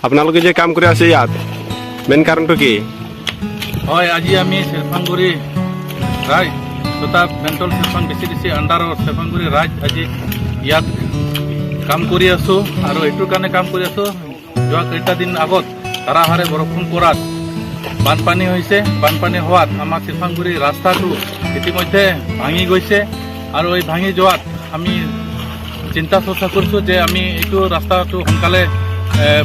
আপোনালোকে যে কাম কৰি আছে ইয়াত মেইন কাৰণটো কি? হয়, আজি আমি চেৰফাংগুৰি ৰাইজ তথা বেণ্টল চেৰফাং ডিচি আণ্ডাৰৰ চেৰফাংগুৰি ৰাইজ আজি ইয়াত কাম কৰি আছোঁ আৰু এইটোৰ কাৰণে কাম কৰি আছোঁ। যোৱা কেইটা দিন আগত ধাৰাসাৰে বৰষুণ পৰাত বানপানী হৈছে। বানপানী হোৱাত আমাৰ চেৰফাংগুৰি ৰাস্তাটো ইতিমধ্যে ভাঙি গৈছে আৰু এই ভাঙি যোৱাত আমি চিন্তা চৰ্চা কৰিছোঁ যে আমি এইটো ৰাস্তাটো সোনকালে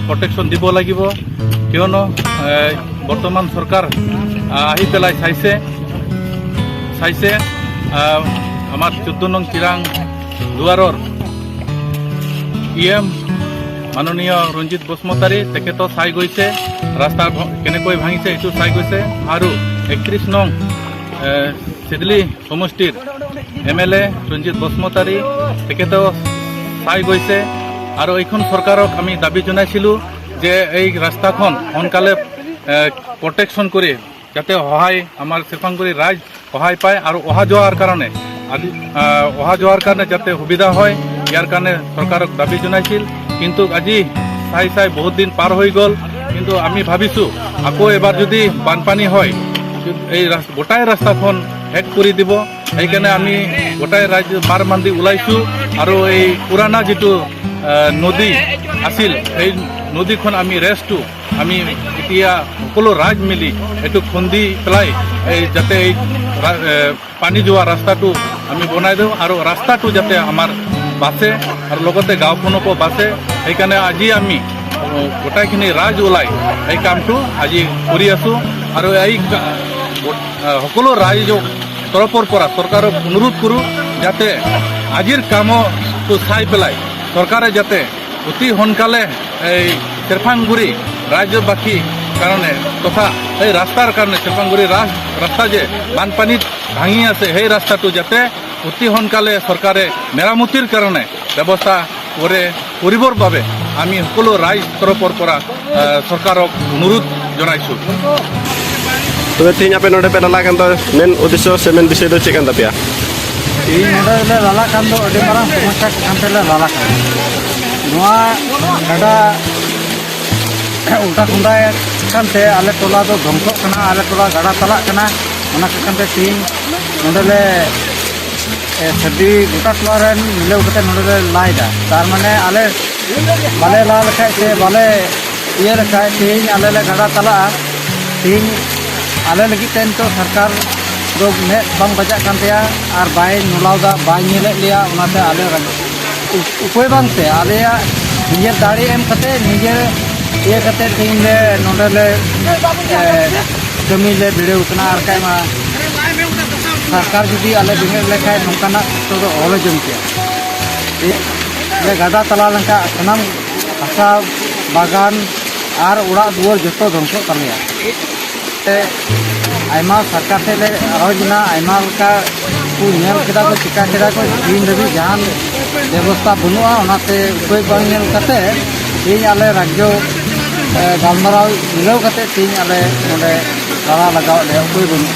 প্ৰটেকশ্যন দিব লাগিব, কিয়নো বৰ্তমান চৰকাৰ আহি পেলাই চাইছে আমাৰ 14 নং চিৰাং দুৱাৰৰ EM মাননীয় ৰঞ্জিত বসুমতাৰী তেখেতো চাই গৈছে, ৰাস্তা কেনেকৈ ভাঙিছে এইটো চাই গৈছে। আৰু 31 নং চিদলি সমষ্টিৰ MLA ৰঞ্জিত বসুমতাৰী তেখেতেও চাই গৈছে। আৰু এইখন চৰকাৰক আমি দাবী জনাইছিলোঁ যে এই ৰাস্তাখন সোনকালে প্ৰটেকশ্যন কৰি যাতে আমাৰ চেৰফাংগুৰি ৰাইজ সহায় পায় আৰু অহা যোৱাৰ কাৰণে যাতে সুবিধা হয়, ইয়াৰ কাৰণে চৰকাৰক দাবী জনাইছিল। কিন্তু আজি চাই বহুত দিন পাৰ হৈ গ'ল, কিন্তু আমি ভাবিছোঁ আকৌ এবাৰ যদি বানপানী হয় এই গোটাই ৰাস্তাখন শেষ কৰি দিব। সেইকাৰণে আমি গোটাই ৰাইজ মাৰ বান্ধি ওলাইছোঁ আৰু এই পুৰণা যিটো নদী আছিল সেই নদীখন আমি ৰেষ্টটো আমি এতিয়া সকলো ৰাইজ মিলি এইটো খুন্দি পেলাই যাতে এই পানী যোৱা ৰাস্তাটো আমি বনাই দিওঁ আৰু ৰাস্তাটো যাতে আমাৰ বাচে আৰু লগতে গাঁওখনকো বাচে। সেইকাৰণে আজি আমি গোটাইখিনি ৰাইজ ওলাই এই কামটো আজি কৰি আছোঁ আৰু এই সকলো ৰাইজক তৰফৰ পৰা চৰকাৰক অনুৰোধ কৰোঁ যাতে আজিৰ কামটো চাই পেলাই চৰকাৰে যাতে অতি সোনকালে এই চেৰফাংগুৰি ৰাজ্যবাসীৰ কাৰণে তথা এই ৰাস্তাৰ কাৰণে চেৰফাংগুৰি ৰাস্তা যে বানপানীত ভাঙি আছে সেই ৰাস্তাটো যাতে অতি সোনকালে চৰকাৰে মেৰামতিৰ কাৰণে ব্যৱস্থা কৰিবৰ বাবে আমি সকলো ৰাইজ তৰফৰ পৰা চৰকাৰক অনুৰোধ জনাইছোঁ। তবে ᱛᱮᱦᱮᱧ ᱟᱯᱮ ᱱᱚᱰᱮ ᱯᱮ ᱞᱟᱞᱟ ᱠᱟᱱ ᱫᱚ ᱢᱮᱱ ᱩᱫᱽᱫᱮᱥᱥᱚ ᱥᱮ ᱢᱮᱱ ᱵᱤᱥᱚᱭ ᱫᱚ ᱪᱮᱫ ᱠᱟᱱ ᱛᱟᱯᱮᱭᱟ? ᱤᱧ ᱱᱚᱰᱮ ᱞᱮ ᱞᱟᱞᱟ ᱠᱟᱱ ᱫᱚ ᱟᱹᱰᱤ ᱢᱟᱨᱟᱝ ᱥᱚᱢᱚᱥᱥᱟ ᱠᱟᱱ ᱛᱮᱞᱮ ᱞᱟᱞᱟ ᱠᱟᱱᱟ᱾ ᱱᱚᱣᱟ ᱜᱟᱰᱟ ᱩᱞᱴᱟ ᱠᱷᱩᱸᱰᱟᱭ ᱠᱟᱱᱛᱮ ᱟᱞᱮ ᱴᱚᱞᱟ ᱫᱚ ᱫᱷᱚᱝᱥᱚᱜ ᱠᱟᱱᱟ, ᱟᱞᱮ ᱴᱚᱞᱟ ᱜᱟᱰᱟ ᱪᱟᱞᱟᱜ ᱠᱟᱱᱟ। ᱚᱱᱟ ᱠᱟᱱᱛᱮ ᱛᱮᱦᱮᱧ ᱱᱚᱰᱮ ᱞᱮ ᱥᱟᱹᱨᱫᱤ ᱜᱚᱴᱟ ᱴᱚᱞᱟ ᱨᱮᱱ ᱢᱤᱞᱟᱹᱣ ᱠᱟᱛᱮ ᱱᱚᱰᱮ ᱞᱮ ᱞᱟᱭᱫᱟ। ᱛᱟᱨ ᱢᱟᱱᱮ ᱟᱞᱮ ᱵᱟᱞᱮ ᱞᱟ ᱞᱮᱠᱷᱟᱡ ᱥᱮ ᱵᱟᱞᱮ ᱤᱭᱟᱹ ᱞᱮᱠᱷᱟᱡ ᱛᱮᱦᱮᱧ ᱟᱞᱮ ᱞᱮ ᱜᱟᱰᱟ ᱪᱟᱞᱟᱜᱼᱟ। ᱛᱮᱦᱮᱧ ᱟᱞᱮ ᱞᱟᱹᱜᱤᱫ ᱛᱮ ᱱᱤᱛᱚᱜ ᱥᱚᱨᱠᱟর ᱫᱚ ᱢᱮᱫ ᱵᱟᱝ ᱵᱟᱡᱟᱜ ᱠᱟᱱ ᱛᱟᱭᱟ ᱟᱨ ᱵᱟᱭ ᱱᱚᱞᱟᱣᱫᱟ, ᱵᱟᱭ ᱧᱮᱞᱮᱫ ᱞᱮᱭᱟ। ᱚᱱᱟᱛᱮ ᱟᱞᱮ ᱩᱯᱟᱹᱭ ᱵᱟᱝᱛᱮ ᱟᱞᱮᱭᱟᱜ ᱱᱤᱡᱮᱨ ᱫᱟᱲᱮ ᱮᱢ ᱠᱟᱛᱮ ᱱᱤᱡᱮᱨ ᱤᱭᱟᱹ ᱠᱟᱛᱮ ᱛᱮᱦᱮᱧ ᱞᱮ ᱱᱚᱰᱮ ᱞᱮ ᱠᱟᱹᱢᱤ ᱞᱮ ᱵᱷᱤᱲᱟᱹᱣ ᱠᱟᱱᱟ। ᱟᱨ ᱠᱷᱟᱡ ᱢᱟ ᱥᱚᱨᱠᱟর ᱡᱩᱫᱤ ᱟᱞᱮ ᱵᱮᱸᱜᱮᱫ ᱞᱮᱠᱷᱟᱡ ᱱᱚᱝᱠᱟᱱᱟᱜ ᱫᱚ ᱚᱦᱚᱞᱮ ᱡᱚᱢ ᱠᱮᱭᱟ। ᱜᱟᱰᱟ ᱪᱟᱞᱟᱣ ᱞᱮᱱᱠᱷᱟᱡ ᱥᱟᱱᱟᱢ ᱦᱟᱥᱟ ᱵᱟᱜᱟᱱ ᱟᱨ ᱚᱲᱟᱜ ᱫᱩᱣᱟᱹᱨ ᱡᱚᱛᱚ ᱫᱷᱚᱝᱥᱚᱜ ᱛᱟᱞᱮᱭᱟ। ᱟᱭᱢᱟ ᱥᱚᱨᱠᱟর ᱴᱷᱮᱡ ᱞᱮ ᱟᱨᱚᱡ ᱮᱱᱟ, ᱟᱭᱢᱟ ᱞᱮᱠᱟ ᱠᱚ ᱧᱮᱞ ᱠᱮᱫᱟ ᱠᱚ, ᱪᱤᱠᱟ ᱠᱮᱫᱟ ᱠᱚ, ᱛᱮᱦᱮᱧ ᱫᱷᱟᱹᱵᱤᱡ ᱡᱟᱦᱟᱱ ᱵᱮᱵᱚᱥᱛᱷᱟ ᱵᱟᱹᱱᱩᱜᱼᱟ। ᱚᱱᱟᱛᱮ ᱩᱯᱟᱹᱭ ᱵᱟᱝ ᱧᱮᱞ ᱠᱟᱛᱮ ᱛᱮᱦᱮᱧ ᱟᱞᱮ ᱨᱟᱡᱽᱡᱚ ᱜᱟᱞᱢᱟᱨᱟᱣ ᱢᱤᱞᱟᱹᱣ ᱠᱟᱛᱮ ᱛᱮᱦᱮᱧ ᱟᱞᱮ ᱱᱚᱰᱮ ᱞᱟᱲᱟ ᱞᱟᱜᱟᱣᱮᱫ ᱞᱮᱭᱟ, ᱩᱯᱟᱹᱭ ᱵᱟᱹᱱᱩᱜᱼᱟ।